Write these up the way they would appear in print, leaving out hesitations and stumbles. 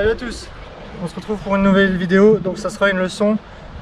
Salut à tous, on se retrouve pour une nouvelle vidéo. Donc ça sera une leçon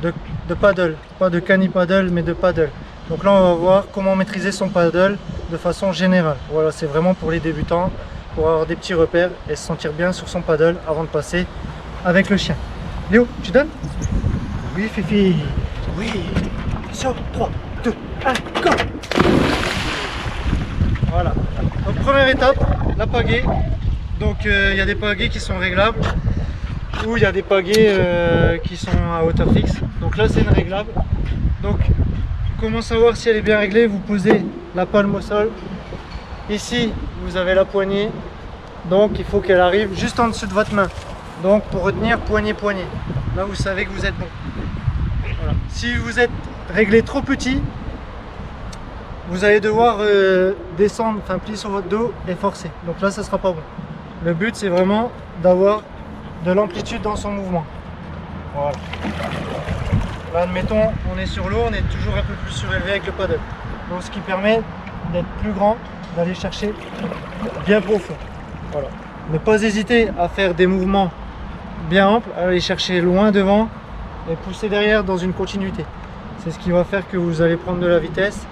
de paddle, pas de cani paddle mais de paddle. Donc là on va voir comment maîtriser son paddle de façon générale. Voilà, c'est vraiment pour les débutants, pour avoir des petits repères et se sentir bien sur son paddle avant de passer avec le chien. Léo, tu donnes? Oui Fifi, oui. Sur 3, 2, 1, go. Voilà. Donc première étape, la pagaie. Donc il y a des pagaies qui sont réglables ou il y a des pagaies qui sont à hauteur fixe. Donc là c'est une réglable. Donc comment savoir si elle est bien réglée? Vous posez la palme au sol. Ici vous avez la poignée. Donc il faut qu'elle arrive juste en dessous de votre main. Donc pour retenir poignée. Là vous savez que vous êtes bon. Voilà. Si vous êtes réglé trop petit, vous allez devoir descendre, enfin plier sur votre dos et forcer. Donc là ça sera pas bon. Le but c'est vraiment d'avoir de l'amplitude dans son mouvement. Voilà. Là admettons on est sur l'eau, on est toujours un peu plus surélevé avec le paddle. Donc ce qui permet d'être plus grand, d'aller chercher bien profond. Voilà. Ne pas hésiter à faire des mouvements bien amples, à aller chercher loin devant et pousser derrière dans une continuité. C'est ce qui va faire que vous allez prendre de la vitesse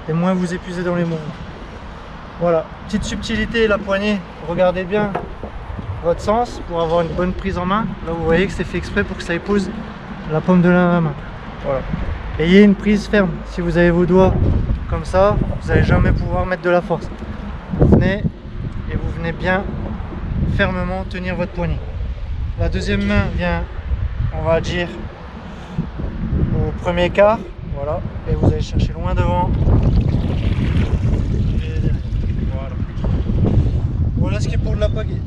et moins vous épuiser dans les mouvements. Voilà, petite subtilité, la poignée, regardez bien votre sens pour avoir une bonne prise en main. Là vous voyez que c'est fait exprès pour que ça épouse la paume de la main. Voilà. Ayez une prise ferme. Si vous avez vos doigts comme ça, vous n'allez jamais pouvoir mettre de la force. Vous venez et vous venez bien fermement tenir votre poignet. La deuxième main vient, on va dire, au premier quart. Voilà, et vous allez chercher loin devant. Voilà. Voilà ce qui est pour de la pagaie.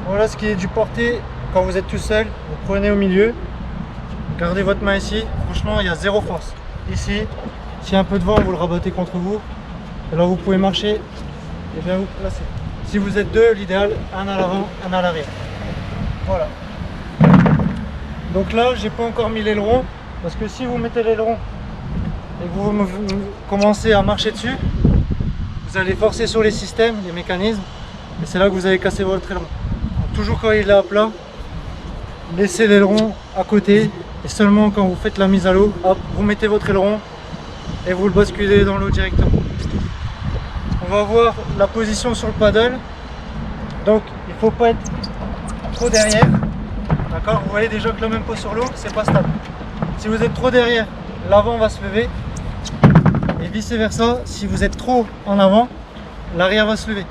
Voilà ce qui est du porté quand vous êtes tout seul. Vous prenez au milieu, gardez votre main ici. Franchement, il y a zéro force. Ici, s'il y a un peu de vent, vous le rabattez contre vous. Et là, vous pouvez marcher et bien vous placer. Si vous êtes deux, l'idéal, un à l'avant, un à l'arrière. Voilà. Donc là, j'ai pas encore mis l'aileron, parce que si vous mettez l'aileron et que vous commencez à marcher dessus, vous allez forcer sur les systèmes, les mécanismes, et c'est là que vous allez casser votre aileron. Donc, toujours quand il est à plat, laissez l'aileron à côté, et seulement quand vous faites la mise à l'eau, hop, vous mettez votre aileron et vous le basculez dans l'eau directement. On va voir la position sur le paddle. Donc il ne faut pas être trop derrière. D'accord? Vous voyez déjà que le même pot sur l'eau, c'est pas stable. Si vous êtes trop derrière, l'avant va se lever. Et vice versa, si vous êtes trop en avant, l'arrière va se lever.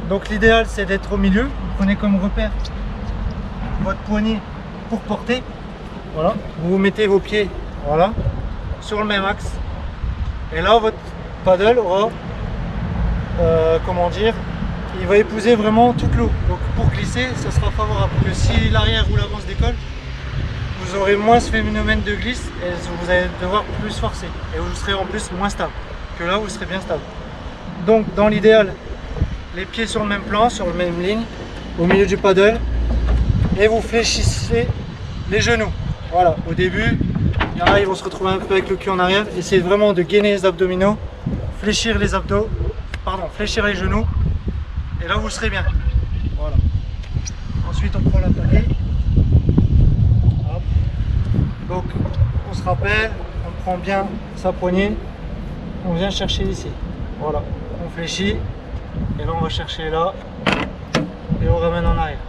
Donc l'idéal c'est d'être au milieu. Vous prenez comme repère votre poignet pour porter. Voilà. Vous mettez vos pieds, voilà, sur le même axe. Et là votre paddle aura comment dire, il va épouser vraiment toute l'eau. Donc pour glisser, ça sera favorable. Que si l'arrière ou l'avant se décolle, vous aurez moins ce phénomène de glisse et vous allez devoir plus forcer. Et vous serez en plus moins stable. Que là, vous serez bien stable. Donc dans l'idéal, les pieds sur le même plan, sur la même ligne, au milieu du paddle, et vous fléchissez les genoux. Voilà, au début, il y en a, ils vont se retrouver un peu avec le cul en arrière. Essayez vraiment de gainer les abdominaux, fléchir les abdos. Pardon, fléchir les genoux et là vous serez bien. Voilà. Ensuite on prend la pagaie. Donc on se rappelle, on prend bien sa poignée, on vient chercher ici. Voilà, on fléchit et là on va chercher là et on ramène en arrière.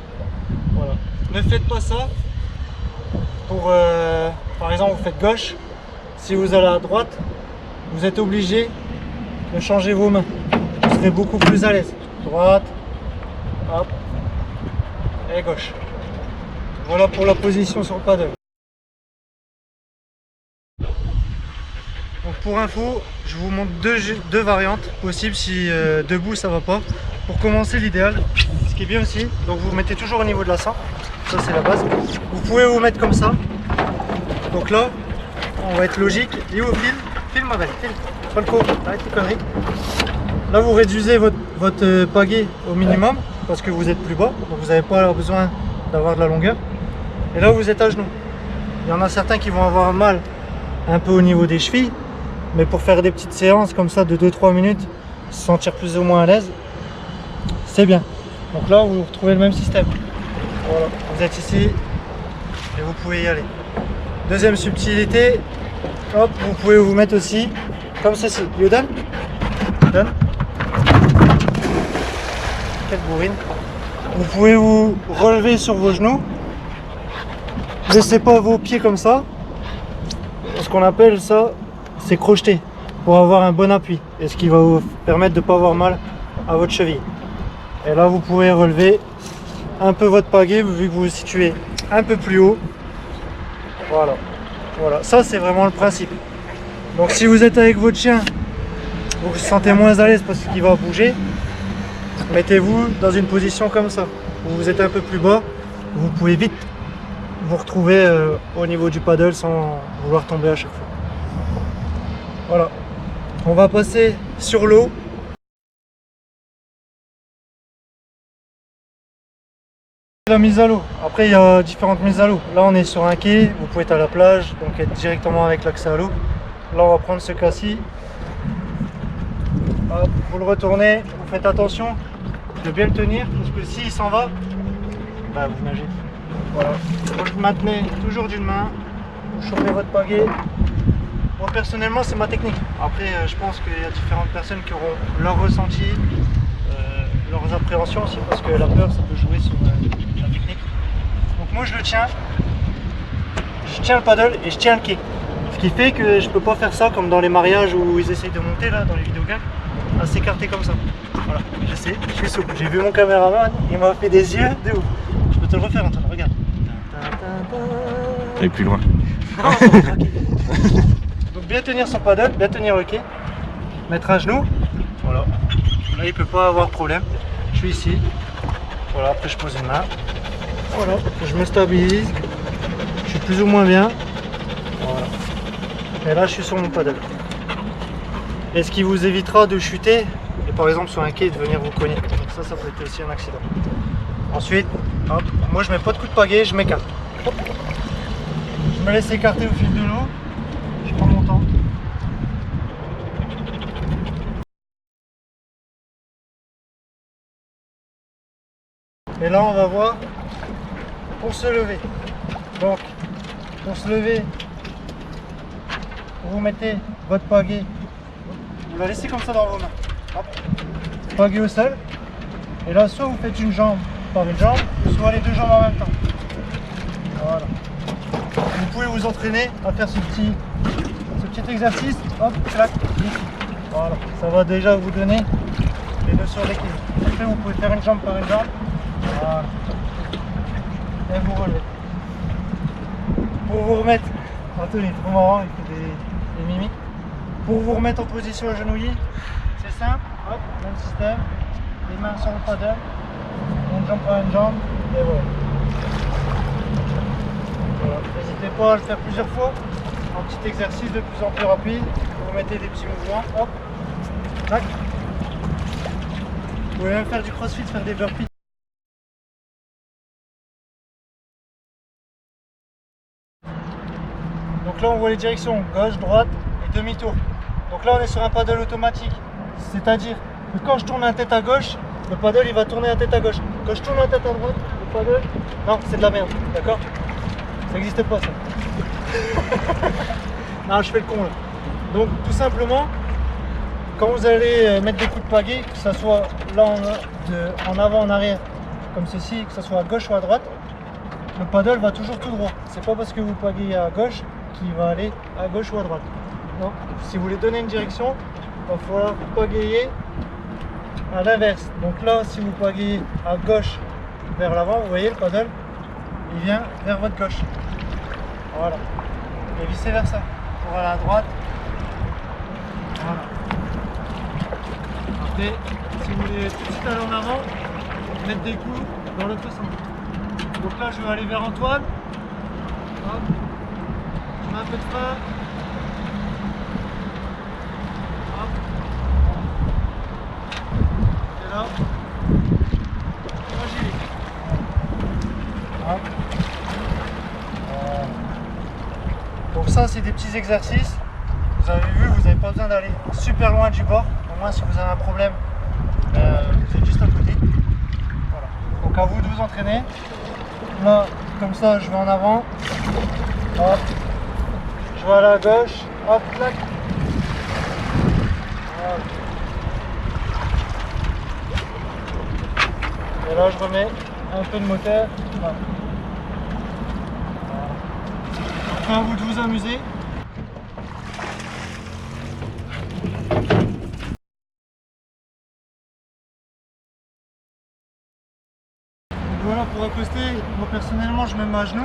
Voilà. Ne faites pas ça pour par exemple vous faites gauche, si vous allez à droite, vous êtes obligé de changer vos mains. Vous serez beaucoup plus à l'aise. Droite, hop, et gauche. Voilà pour la position sur le paddle. Donc pour info, je vous montre deux variantes possibles si debout ça va pas. Pour commencer, l'idéal, ce qui est bien aussi, donc vous mettez toujours au niveau de la sang. Ça c'est la base. Vous pouvez vous mettre comme ça. Donc là, on va être logique. Et au file ma belle, file. Falco, arrête tes conneries. Là vous réduisez votre pagaie au minimum parce que vous êtes plus bas, donc vous n'avez pas besoin d'avoir de la longueur. Et là vous êtes à genoux. Il y en a certains qui vont avoir mal un peu au niveau des chevilles, Mais pour faire des petites séances comme ça de 2-3 minutes, se sentir plus ou moins à l'aise, c'est bien. Donc là, vous retrouvez le même système. Voilà, vous êtes ici et vous pouvez y aller. Deuxième subtilité, hop, vous pouvez vous mettre aussi comme ceci. You done? Done? Quelle bourrine. Vous pouvez vous relever sur vos genoux. Laissez pas vos pieds comme ça. Ce qu'on appelle ça, c'est crocheter pour avoir un bon appui. Et ce qui va vous permettre de ne pas avoir mal à votre cheville. Et là, vous pouvez relever un peu votre pagaie vu que vous vous situez un peu plus haut. Voilà. Voilà. Ça, c'est vraiment le principe. Donc, si vous êtes avec votre chien, vous vous sentez moins à l'aise parce qu'il va bouger, mettez-vous dans une position comme ça, où vous êtes un peu plus bas, vous pouvez vite vous retrouver au niveau du paddle sans vouloir tomber à chaque fois. Voilà, on va passer sur l'eau. La mise à l'eau, après il y a différentes mises à l'eau. Là on est sur un quai, vous pouvez être à la plage, donc être directement avec l'accès à l'eau. Là on va prendre ce cas-ci. Hop, vous le retournez, vous faites attention de bien le tenir, parce que s'il s'en va, bah, vous nagez. Voilà, vous le maintenez toujours d'une main, vous chopez votre pagaie. Moi personnellement c'est ma technique. Après je pense qu'il y a différentes personnes qui auront leur ressenti, leurs appréhensions aussi, parce que la peur ça peut jouer sur la technique. Donc moi je le tiens, je tiens le paddle et je tiens le quai. Ce qui fait que je peux pas faire ça comme dans les mariages où ils essayent de monter là dans les vidéos gags, à s'écarter comme ça. Voilà, je sais, je suis souple. J'ai vu mon caméraman, il m'a fait des yeux de ouf. Je peux te le refaire Antoine, regarde. Et plus loin. Non, ça va craquer. Donc bien tenir son paddle, bien tenir le quai, mettre à genoux. Voilà. Là il peut pas avoir de problème. Je suis ici. Voilà, après je pose une main. Voilà, je me stabilise. Je suis plus ou moins bien. Voilà. Et là je suis sur mon paddle. Et ce qui vous évitera de chuter et par exemple sur un quai de venir vous cogner. Donc ça peut être aussi un accident. Ensuite, hop, moi je mets pas de coup de pagaie, je m'écarte. Je me laisse écarter au fil de l'eau. Je prends mon temps. Et là on va voir pour se lever. Donc pour se lever, vous mettez votre pagaie, vous la laissez comme ça dans vos mains. Hop. Pagaie au sol. Et là soit vous faites une jambe par une jambe, soit les deux jambes en même temps. Voilà. Vous pouvez vous entraîner à faire ce petit exercice. Hop, clac, ici. Voilà. Ça va déjà vous donner les notions d'équilibre. Après vous pouvez faire une jambe par une jambe. Voilà. Et vous relevez. Pour vous remettre, Anthony est trop marrant, il fait des mimiques. Pour vous remettre en position agenouillée, c'est simple, hop, même système, les mains sur le paddle, une jambe par une jambe, et voilà. Voilà. N'hésitez pas à le faire plusieurs fois, un petit exercice de plus en plus rapide, vous mettez des petits mouvements, hop, tac. Vous pouvez même faire du crossfit, faire des burpees. Donc là on voit les directions gauche, droite et demi-tour. Donc là on est sur un paddle automatique. C'est-à-dire que quand je tourne la tête à gauche, le paddle il va tourner la tête à gauche. Quand je tourne la tête à droite, le paddle... Non, c'est de la merde, d'accord? Ça n'existe pas ça. Non, je fais le con là. Donc tout simplement, quand vous allez mettre des coups de pagaie, que ce soit là en avant, en arrière, comme ceci, que ce soit à gauche ou à droite, le paddle va toujours tout droit. C'est pas parce que vous pagayez à gauche qu'il va aller à gauche ou à droite. Non. Si vous voulez donner une direction, il va falloir pagayer à l'inverse. Donc là, si vous pagayez à gauche vers l'avant, vous voyez le paddle, il vient vers votre gauche. Voilà. Et vice versa. Pour aller à droite. Voilà. Après, si vous voulez tout de suite aller en avant, mettre des coups dans l'autre sens. Donc là, je vais aller vers Antoine. Hop. Je mets un peu de frein. Hop. Et là. Moi, j'y vais. Hop. Donc ça, c'est des petits exercices. Vous avez vu, vous n'avez pas besoin d'aller super loin du bord. Au moins si vous avez un problème, vous êtes juste à côté. Voilà. Donc à vous de vous entraîner. Là, comme ça, je vais en avant. Hop. Je vais à la gauche. Hop, clac. Voilà. Et là, je remets un peu de moteur. Voilà. Après, à vous de vous amuser. Voilà, pour accoster, moi personnellement je me mets à genoux.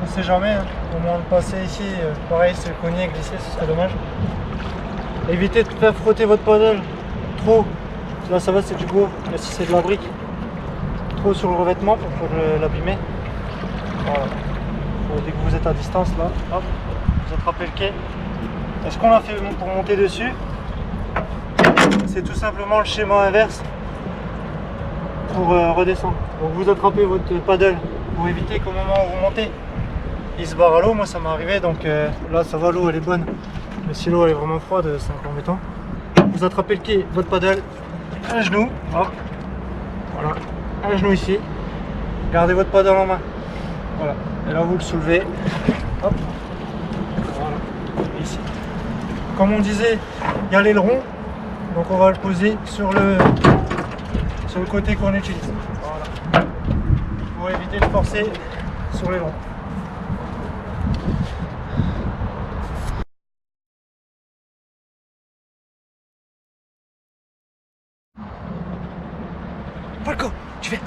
On sait jamais, hein. Au moins de passer ici, pareil, se cogner, glisser, ce serait dommage. Évitez de faire frotter votre paddle trop. Là ça va, c'est du bois, mais si c'est de la brique, trop sur le revêtement pour l'abîmer. Voilà. Dès que vous êtes à distance là, hop, vous attrapez le quai. Et ce qu'on a fait pour monter dessus, c'est tout simplement le schéma inverse pour redescendre. Donc vous attrapez votre paddle pour éviter qu'au moment où vous montez, il se barre à l'eau. Moi ça m'est arrivé, donc là ça va, l'eau elle est bonne. Mais si l'eau elle est vraiment froide, c'est un peu embêtant. Vous attrapez le quai, votre paddle, un genou, hop, voilà, un genou ici. Gardez votre paddle en main. Voilà. Et là vous le soulevez. Hop. Voilà. Ici. Comme on disait, il y a l'aileron. Donc on va le poser sur le côté qu'on utilise. Voilà. Pour éviter de forcer sur l'aileron. Falco, tu fais.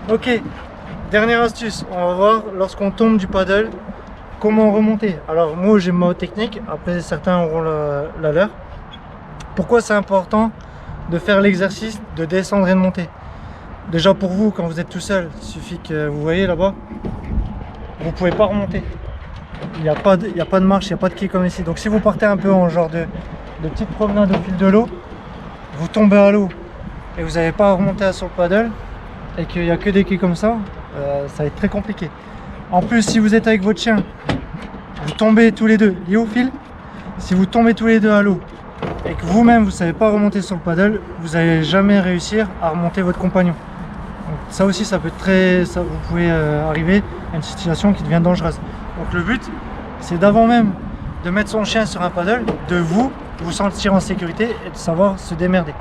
Ok, dernière astuce, on va voir lorsqu'on tombe du paddle, comment remonter. Alors moi j'ai ma technique, après certains auront la leur. Pourquoi c'est important de faire l'exercice de descendre et de monter? Déjà pour vous, quand vous êtes tout seul, il suffit que vous voyez là-bas, vous pouvez pas remonter. Il n'y a pas de marche, il n'y a pas de quai comme ici. Donc si vous partez un peu en genre de petite promenade au fil de l'eau, vous tombez à l'eau et vous n'avez pas à remonter sur le paddle, et qu'il n'y a que des quais comme ça, ça va être très compliqué. En plus, si vous êtes avec votre chien, vous tombez tous les deux, liés au fil. Si vous tombez tous les deux à l'eau et que vous-même vous ne savez pas remonter sur le paddle, vous n'allez jamais réussir à remonter votre compagnon. Donc, ça aussi, ça peut être vous pouvez arriver à une situation qui devient dangereuse. Donc le but, c'est d'avant même de mettre son chien sur un paddle, de vous sentir en sécurité et de savoir se démerder.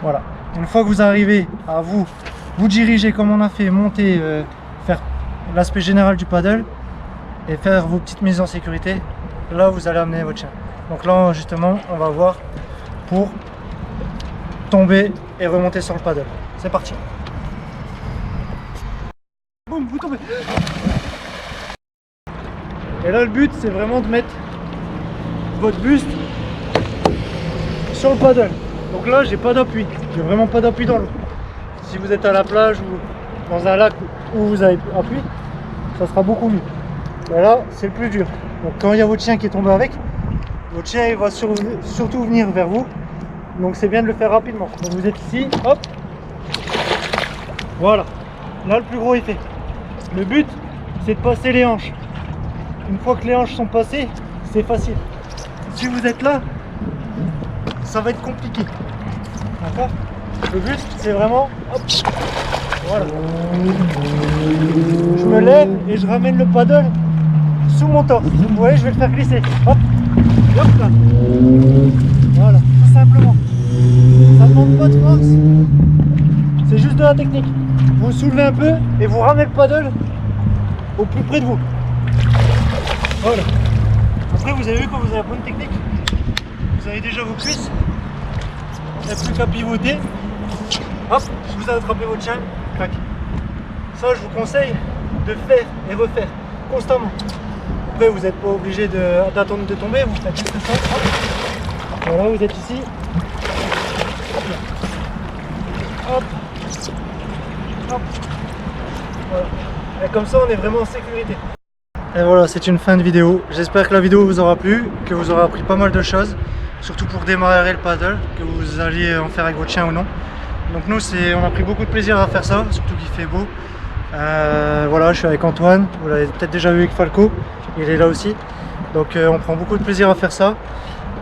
Voilà. Une fois que vous arrivez à vous diriger comme on a fait, monter, faire l'aspect général du paddle et faire vos petites mises en sécurité, là vous allez amener votre chien. Donc là justement on va voir pour tomber et remonter sur le paddle. C'est parti. Boum, vous tombez. Et là le but c'est vraiment de mettre votre buste sur le paddle. Donc là j'ai pas d'appui, j'ai vraiment pas d'appui dans l'eau. Si vous êtes à la plage ou dans un lac où vous avez appui, ça sera beaucoup mieux. Et là, c'est le plus dur. Donc quand il y a votre chien qui est tombé avec, votre chien il va surtout venir vers vous. Donc c'est bien de le faire rapidement. Donc vous êtes ici, hop. Voilà. Là, le plus gros est fait. Le but, c'est de passer les hanches. Une fois que les hanches sont passées, c'est facile. Si vous êtes là, ça va être compliqué. D'accord ? Le but c'est vraiment, hop, voilà. Je me lève et je ramène le paddle sous mon torse. Vous voyez, je vais le faire glisser. Hop, et hop là. Voilà, tout simplement. Ça ne demande pas de force. C'est juste de la technique. Vous soulevez un peu et vous ramenez le paddle au plus près de vous. Voilà. Après vous avez vu quand vous avez la bonne technique, vous avez déjà vos cuisses. Il n'y a plus qu'à pivoter. Hop, vous attrapez votre chien, clac. Ça, je vous conseille de faire et refaire constamment. Après, vous n'êtes pas obligé d'attendre de tomber, vous faites juste ça. Hop. Voilà, vous êtes ici. Hop là. Hop. Hop. Voilà. Et comme ça, on est vraiment en sécurité. Et voilà, c'est une fin de vidéo. J'espère que la vidéo vous aura plu, que vous aurez appris pas mal de choses. Surtout pour démarrer le paddle, que vous alliez en faire avec votre chien ou non. Donc nous, on a pris beaucoup de plaisir à faire ça, surtout qu'il fait beau. Voilà, je suis avec Antoine, vous l'avez peut-être déjà vu avec Falco, il est là aussi. Donc on prend beaucoup de plaisir à faire ça.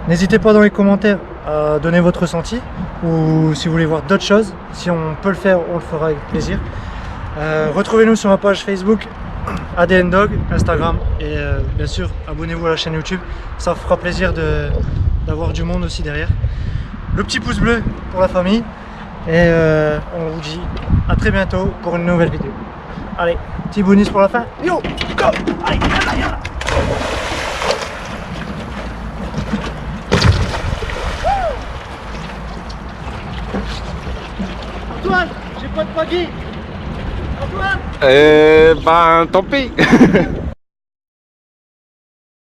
N'hésitez pas dans les commentaires à donner votre ressenti ou si vous voulez voir d'autres choses. Si on peut le faire, on le fera avec plaisir. Retrouvez-nous sur ma page Facebook ADN Dog, Instagram et bien sûr abonnez-vous à la chaîne YouTube. Ça fera plaisir d'avoir du monde aussi derrière. Le petit pouce bleu pour la famille et on vous dit à très bientôt pour une nouvelle vidéo. Allez, petit bonus pour la fin. Yo, go! Allez, yalla, yalla. Antoine, j'ai pas de pagaie. Antoine! Ben tant pis.